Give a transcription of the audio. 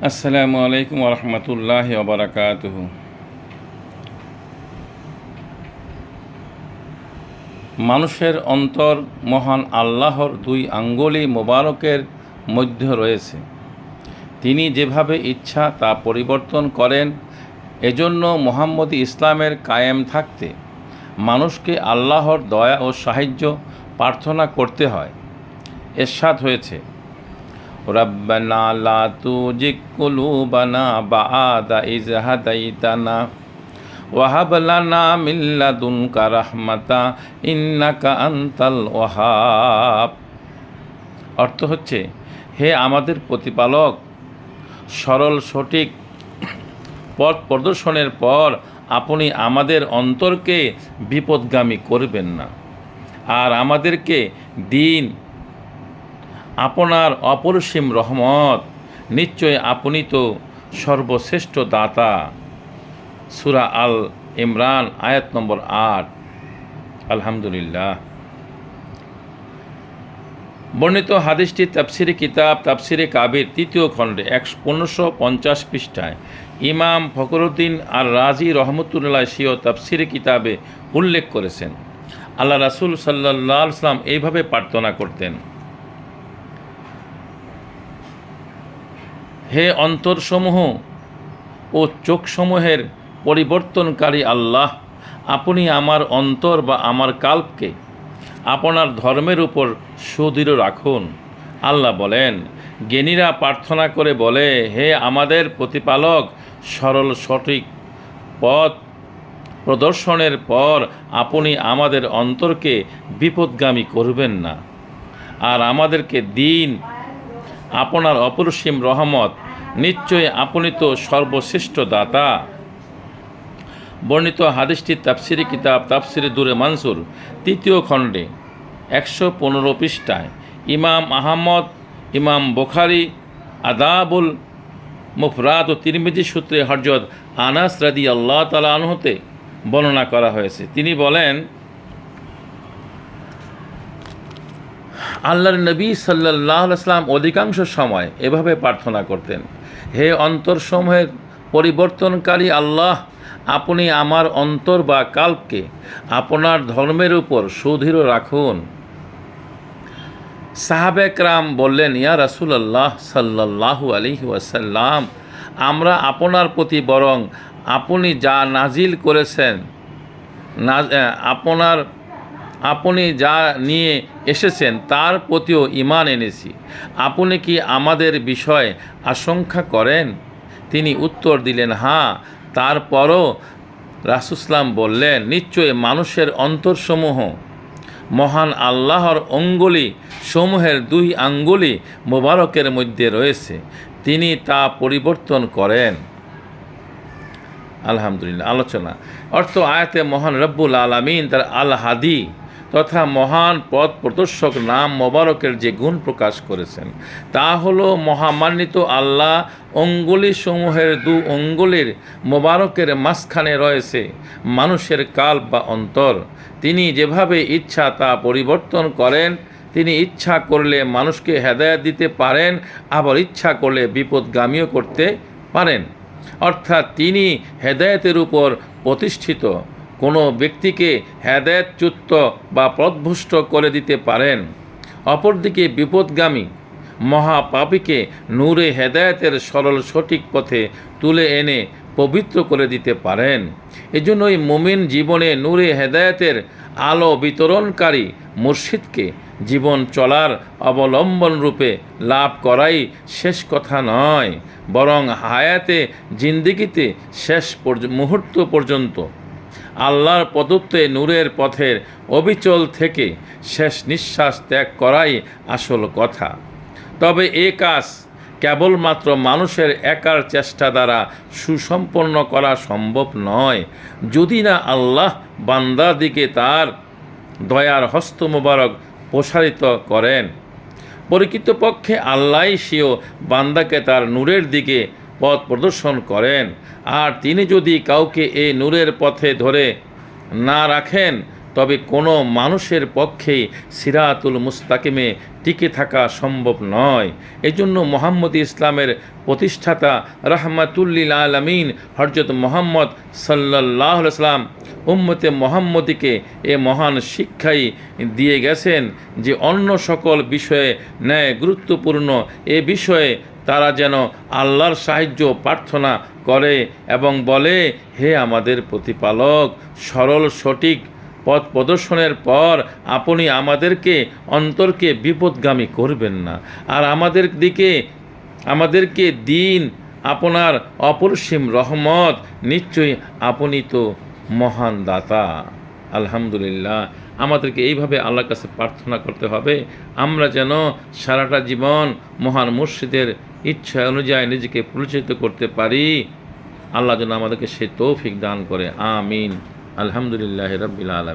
আসসালামু আলাইকুম ওরহমতুল্লাহি ওবারাকাতুহু। মানুষের অন্তর মহান আল্লাহর দুই আঙ্গুলি মোবারকের মধ্যে রয়েছে। তিনি যেভাবে ইচ্ছা তা পরিবর্তন করেন। এজন্য মুহাম্মদী ইসলামের কায়েম থাকতে মানুষকে আল্লাহর দয়া ও সাহায্য প্রার্থনা করতে হয়। এরশাদ হয়েছে, রব্বানা লা তুজিগ কুলুবানা বা'দা ইয হাদাইতানা ওয়া হাব লানা মিন লাদুনকা রাহমাতা ইন্নাকা আনতাল ওয়াহাব। অর্থ হচ্ছে, হে আমাদের প্রতিপালক, সরল সঠিক পথ প্রদর্শনের পর আপনি আমাদের অন্তরকে বিপদগামী করবেন না, আর আমাদেরকে দিন আপনার অপরিসীম রহমত। নিশ্চয় আপনি তো সর্বশ্রেষ্ঠ দাতা। সূরা আল ইমরান আয়াত নম্বর ৮। আলহামদুলিল্লাহ। বর্ণিত হাদিসটি তাফসিরে কিতাব তাফসিরে কাবির ৩য় খণ্ডে ১৫৫০ পৃষ্ঠায় ইমাম ফখরুদ্দীন আর রাজি রহমতুল্লাহ সিও তাফসিরে কিতাবে উল্লেখ করেছেন। আল্লাহ রাসূল সাল্লাল্লাহু আলাইহি ওয়াসাল্লাম এইভাবে প্রার্থনা করতেন, হে অন্তরসমূহ ও চোখসমূহের পরিবর্তনকারী আল্লাহ, আপনি আমার অন্তর বা আমার কাল্পকে আপনার ধর্মের উপর সুদৃঢ় রাখুন। আল্লাহ বলেন, জ্ঞানীরা প্রার্থনা করে বলে, হে আমাদের প্রতিপালক, সরল সঠিক পথ প্রদর্শনের পর আপনি আমাদের অন্তরকে বিপদগামী করবেন না, আর আমাদেরকে দিন আপনার অপরিসীম রহমত। নিশ্চয় আপনি তো সর্বশ্রেষ্ঠ দাতা। বর্ণিত হাদিসটি তাফসিরে কিতাব তাফসিরে দুরে মানসুর ৩য় খণ্ডে ১১৫ পৃষ্ঠায় ইমাম আহমদ, ইমাম বুখারী আদাবুল মুফরাদ ও তিরমিজি সূত্রে হযরত আনাস রাদিয়াল্লাহু তাআলা আনহু হতে বর্ণনা করা হয়েছে। তিনি বলেন, আল্লাহর নবী সাল্লাল্লাহু আলাইহি ওয়াসাল্লাম অধিকাংশ সময় এভাবে প্রার্থনা করতেন, হে অন্তরসমূহের পরিবর্তনকারী আল্লাহ, আপনি আমার অন্তর বা কাল্পকে আপনার ধর্মের উপর সুদৃঢ় রাখুন। সাহাবে কেরাম বললেন, ইয়া রাসূলুল্লাহ সাল্লাল্লাহু আলাইহি ওয়াসাল্লাম, আমরা আপনার প্রতি বরং আপনি যা নাজিল করেছেন, আপনি যা নিয়ে এসেছেন তার প্রতিও ঈমান এনেছি। আপনি কি আমাদের বিষয়ে আশঙ্কা করেন? তিনি উত্তর দিলেন, হ্যাঁ। তারপরও রাসূলুল্লাহ বললেন, নিশ্চয় মানুষের অন্তরসমূহ মহান আল্লাহর অঙ্গুলি সমূহের দুই আঙ্গুলি মোবারকের মধ্যে রয়েছে, তিনি তা পরিবর্তন করেন। আলহামদুলিল্লাহ। আলোচনা অর্থ, আয়াতে মহান রব্বুল আলামিন তার আল হাদি তথা মহান পথ প্রদর্শক নাম মোবারকের যে গুণ প্রকাশ করেছেন তা হলো মহামান্বিত আল্লাহ অঙ্গুলি সমূহের দু অঙ্গুলির মোবারকের মাঝখানে রয়েছে মানুষের কাল্প বা অন্তর। তিনি যেভাবে ইচ্ছা তা পরিবর্তন করেন। তিনি ইচ্ছা করলে মানুষকে হেদায়েত দিতে পারেন, আবার ইচ্ছা করলে বিপদগামীও করতে পারেন। অর্থাৎ তিনি হেদায়েতের উপর প্রতিষ্ঠিত কোনো ব্যক্তিকে হেদায়েতচ্যুত বা পথভ্রষ্ট করে দিতে পারেন, অপরদিকে বিপদগামী মহাপাপীকে নূরে হেদায়েতের সরল সঠিক পথে তুলে এনে পবিত্র করে দিতে পারেন। এজন্যই মুমিন জীবনে নূরে হেদায়েতের আলো বিতরণকারী মুর্শিদকে জীবন চলার অবলম্বন রূপে লাভ করাই শেষ কথা নয়, বরং হায়াতে জিন্দিগিতে শেষ মুহূর্ত পর্যন্ত আল্লাহর প্রদত্তে নূরের পথের অবিচল থেকে শেষ নিঃশ্বাস ত্যাগ করাই আসল কথা। তবে এ কাজ কেবলমাত্র মানুষের একার চেষ্টা দ্বারা সুসম্পন্ন করা সম্ভব নয়, যদি না আল্লাহ বান্দার দিকে তার দয়ার হস্ত মোবারক প্রসারিত করেন। প্রকৃতপক্ষে আল্লাহই স্বীয় বান্দাকে তার নূরের দিকে পথ প্রদর্শন করেন, আর তিনি যদি কাউকে এই নূরের পথে ধরে না রাখেন তবে কোনো মানুষের পক্ষে সিরাতুল মুস্তাকিমে টিকে থাকা সম্ভব নয়। এজন্য মুহাম্মদ ইসলামের প্রতিষ্ঠাতা রাহমাতুল্লিল আলামিন হযরত মুহাম্মদ সাল্লাল্লাহু আলাইহি ওয়াসাল্লাম উম্মতে মুহাম্মদীকে এ মহান শিক্ষাই দিয়ে গেছেন যে অন্য সকল বিষয়ে ন্যায় গুরুত্বপূর্ণ এ বিষয়ে তারা যেন আল্লাহর সাহায্য প্রার্থনা করে এবং বলে, হে আমাদের প্রতিপালক, সরল সঠিক পথ প্রদর্শনের পর আপনি আমাদেরকে অন্তরকে বিপদগামী করবেন না, আর আমাদেরকে দিন আপনার অপরিসীম রহমত, নিশ্চয়ই আপনি তো মহান দাতা। আলহামদুলিল্লাহ, আমাদেরকে এইভাবে আল্লাহর কাছে প্রার্থনা করতে হবে, আমরা যেন সারাটা জীবন মহান মুর্শিদের ইচ্ছা অনুযায়ী নিজেকে পরিচালিত করতে পারি। আল্লাহ যেন আমাদেরকে সে তৌফিক দান করে। আমিন। আলহামদুলিল্লাহ রাব্বিল আলামিন।